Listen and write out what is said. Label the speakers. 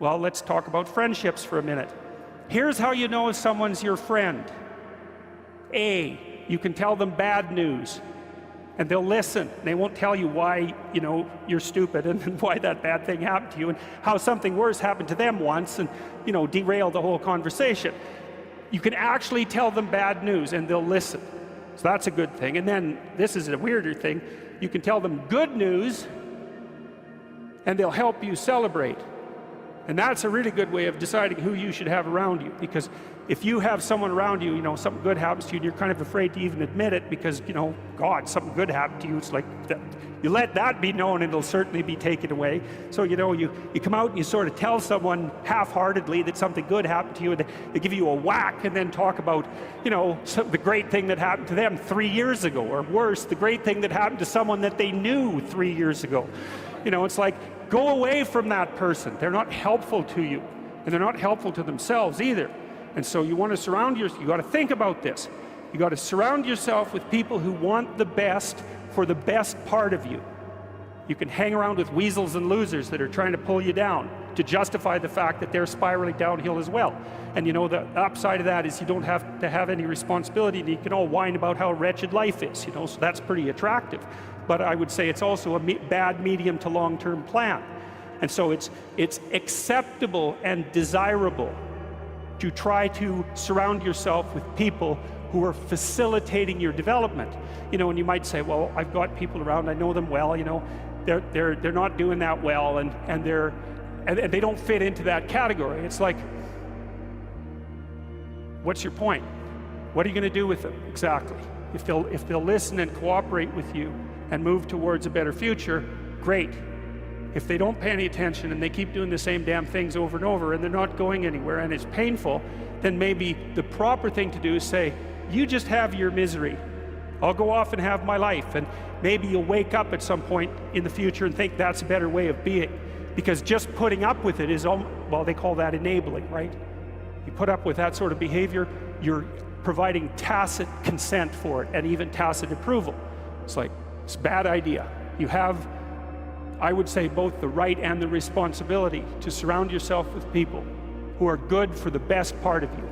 Speaker 1: Well, let's talk about friendships for a minute. Here's how you know if someone's your friend. A, you can tell them bad news, and they'll listen. They won't tell you why, you're stupid and why that bad thing happened to you and how something worse happened to them once and, derail the whole conversation. You can actually tell them bad news and they'll listen. So that's a good thing. And then this is a weirder thing. You can tell them good news and they'll help you celebrate. And that's a really good way of deciding who you should have around you, because if you have someone around you, something good happens to you and you're kind of afraid to even admit it because, God, something good happened to you, it's like, you let that be known and it'll certainly be taken away. So, you come out and you sort of tell someone half-heartedly that something good happened to you, and they give you a whack and then talk about, the great thing that happened to them 3 years ago, or worse, the great thing that happened to someone that they knew 3 years ago. It's like, go away from that person. They're not helpful to you, and they're not helpful to themselves either. And so you want to surround yourself, you got to think about this. You got to surround yourself with people who want the best for the best part of you. You can hang around with weasels and losers that are trying to pull you down to justify the fact that they're spiraling downhill as well. And the upside of that is you don't have to have any responsibility, and you can all whine about how wretched life is, so that's pretty attractive. But I would say it's also a bad medium to long-term plan. And so it's acceptable and desirable to try to surround yourself with people who are facilitating your development. And you might say, well, I've got people around, I know them well, they're not doing that well, and they don't fit into that category. It's like, what's your point? What are you going to do with them exactly? If they'll listen and cooperate with you and move towards a better future, great. If they don't pay any attention and they keep doing the same damn things over and over and they're not going anywhere and it's painful, then maybe the proper thing to do is say, you just have your misery. I'll go off and have my life. And maybe you'll wake up at some point in the future and think that's a better way of being. Because just putting up with it is, well, they call that enabling, right? You put up with that sort of behavior, you're providing tacit consent for it and even tacit approval. It's like, it's a bad idea. You have, I would say, both the right and the responsibility to surround yourself with people who are good for the best part of you.